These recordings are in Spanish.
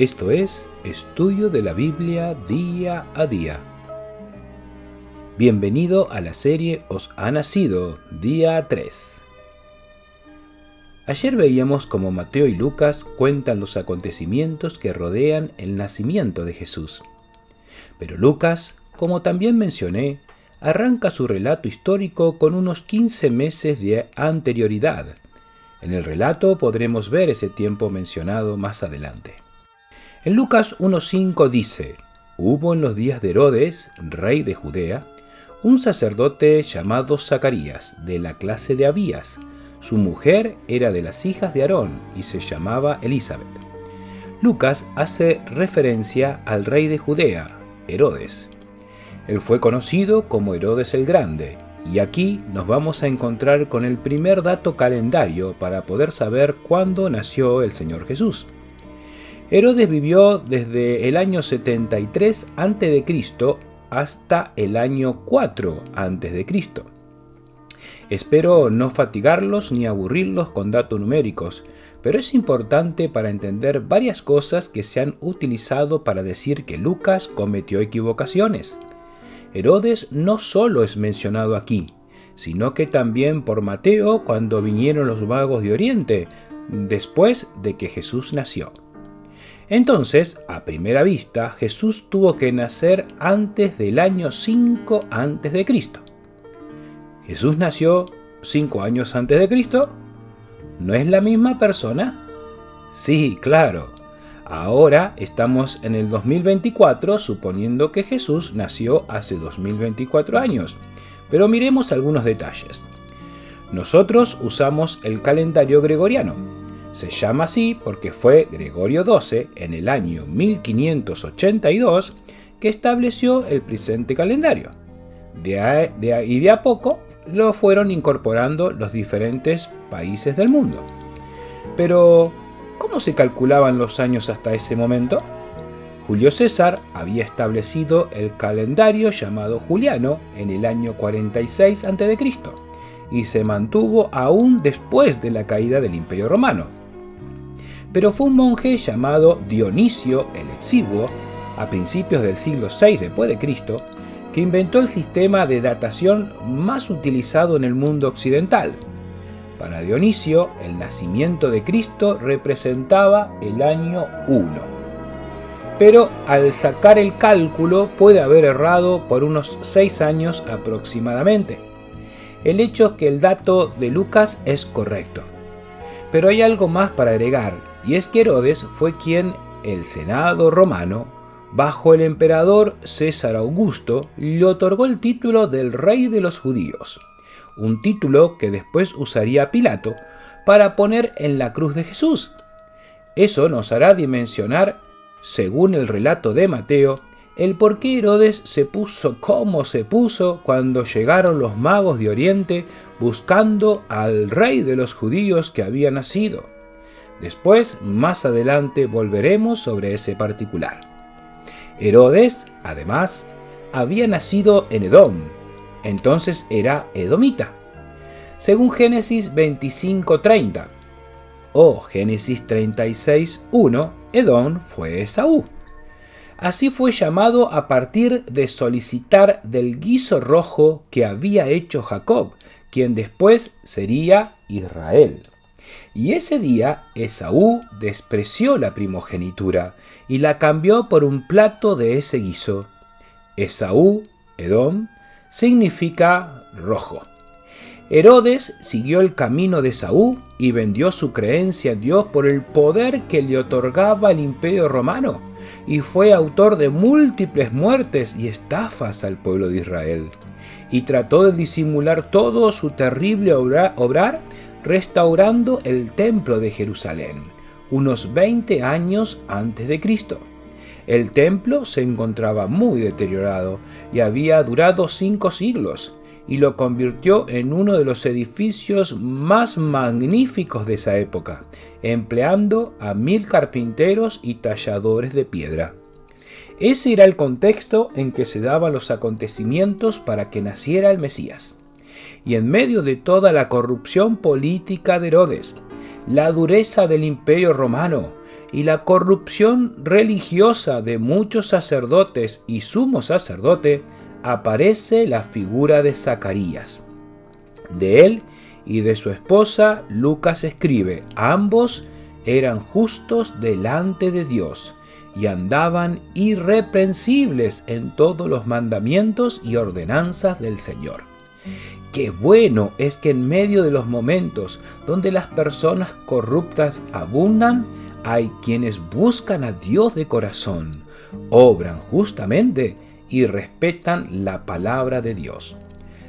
Esto es Estudio de la Biblia Día a Día. Bienvenido a la serie Os ha nacido, día 3. Ayer veíamos cómo Mateo y Lucas cuentan los acontecimientos que rodean el nacimiento de Jesús. Pero Lucas, como también mencioné, arranca su relato histórico con unos 15 meses de anterioridad. En el relato podremos ver ese tiempo mencionado más adelante. En Lucas 1:5 dice: Hubo en los días de Herodes, rey de Judea, un sacerdote llamado Zacarías, de la clase de Abías. Su mujer era de las hijas de Aarón y se llamaba Elizabeth. Lucas hace referencia al rey de Judea, Herodes. Él fue conocido como Herodes el Grande, y aquí nos vamos a encontrar con el primer dato calendario para poder saber cuándo nació el Señor Jesús. Herodes vivió desde el año 73 a.C. hasta el año 4 a.C. Espero no fatigarlos ni aburrirlos con datos numéricos, pero es importante para entender varias cosas que se han utilizado para decir que Lucas cometió equivocaciones. Herodes no solo es mencionado aquí, sino que también por Mateo cuando vinieron los magos de Oriente, después de que Jesús nació. Entonces, a primera vista, Jesús tuvo que nacer antes del año 5 a.C. ¿Jesús nació 5 años antes de Cristo? ¿No es la misma persona? Sí, claro. Ahora estamos en el 2024, suponiendo que Jesús nació hace 2024 años. Pero miremos algunos detalles. Nosotros usamos el calendario gregoriano. Se llama así porque fue Gregorio XII, en el año 1582, que estableció el presente calendario. De a poco lo fueron incorporando los diferentes países del mundo. Pero, ¿cómo se calculaban los años hasta ese momento? Julio César había establecido el calendario llamado Juliano en el año 46 a.C. y se mantuvo aún después de la caída del Imperio Romano. Pero fue un monje llamado Dionisio el Exiguo, a principios del siglo VI después de Cristo, que inventó el sistema de datación más utilizado en el mundo occidental. Para Dionisio, el nacimiento de Cristo representaba el año 1. Pero al sacar el cálculo puede haber errado por unos 6 años aproximadamente. El hecho es que el dato de Lucas es correcto. Pero hay algo más para agregar, y es que Herodes fue quien el Senado romano, bajo el emperador César Augusto, le otorgó el título del Rey de los Judíos, un título que después usaría Pilato para poner en la cruz de Jesús. Eso nos hará dimensionar, según el relato de Mateo, el por qué Herodes se puso como se puso cuando llegaron los magos de Oriente buscando al rey de los judíos que había nacido. Después, más adelante, volveremos sobre ese particular. Herodes, además, había nacido en Edom, entonces era edomita. Según Génesis 25:30 o Génesis 36:1, Edom fue Esaú. Así fue llamado a partir de solicitar del guiso rojo que había hecho Jacob, quien después sería Israel. Y ese día Esaú despreció la primogenitura y la cambió por un plato de ese guiso. Esaú, Edom, significa rojo. Herodes siguió el camino de Esaú y vendió su creencia en Dios por el poder que le otorgaba el Imperio Romano, y fue autor de múltiples muertes y estafas al pueblo de Israel. Y trató de disimular todo su terrible obrar restaurando el templo de Jerusalén, unos 20 años antes de Cristo. El templo se encontraba muy deteriorado y había durado 5 siglos, y lo convirtió en uno de los edificios más magníficos de esa época, empleando a 1000 carpinteros y talladores de piedra. Ese era el contexto en que se daban los acontecimientos para que naciera el Mesías. Y en medio de toda la corrupción política de Herodes, la dureza del Imperio Romano y la corrupción religiosa de muchos sacerdotes y sumo sacerdote, aparece la figura de Zacarías. De él y de su esposa, Lucas escribe: ambos eran justos delante de Dios y andaban irreprensibles en todos los mandamientos y ordenanzas del Señor. Qué bueno es que en medio de los momentos donde las personas corruptas abundan, hay quienes buscan a Dios de corazón, obran justamente y respetan la palabra de Dios.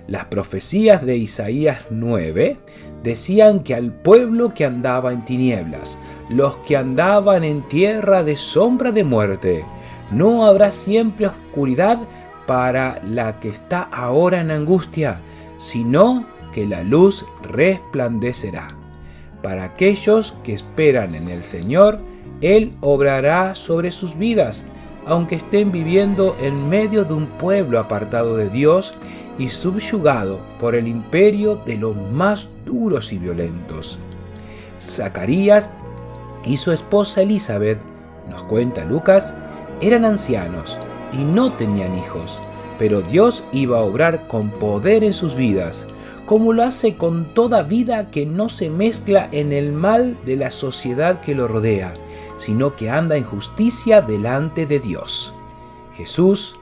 Las profecías de Isaías 9 decían que al pueblo que andaba en tinieblas, los que andaban en tierra de sombra de muerte, no habrá siempre oscuridad para la que está ahora en angustia, sino que la luz resplandecerá. Para aquellos que esperan en el Señor, Él obrará sobre sus vidas, aunque estén viviendo en medio de un pueblo apartado de Dios y subyugado por el imperio de los más duros y violentos. Zacarías y su esposa Elizabeth, nos cuenta Lucas, eran ancianos y no tenían hijos, pero Dios iba a obrar con poder en sus vidas, como lo hace con toda vida que no se mezcla en el mal de la sociedad que lo rodea, sino que anda en justicia delante de Dios. Jesús,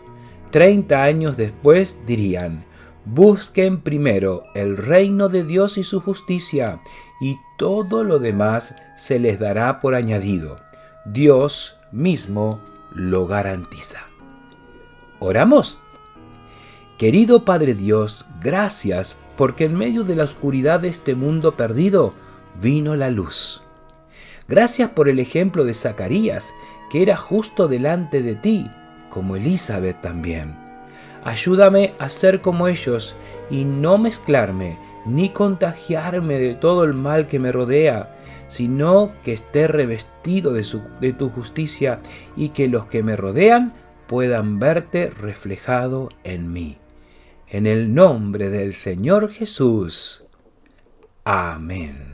30 años después, dirían: busquen primero el reino de Dios y su justicia, y todo lo demás se les dará por añadido. Dios mismo lo garantiza. ¿Oramos? Querido Padre Dios, gracias porque en medio de la oscuridad de este mundo perdido vino la luz. Gracias por el ejemplo de Zacarías, que era justo delante de ti, como Elizabeth también. Ayúdame a ser como ellos y no mezclarme ni contagiarme de todo el mal que me rodea, sino que esté revestido de tu justicia y que los que me rodean puedan verte reflejado en mí. En el nombre del Señor Jesús. Amén.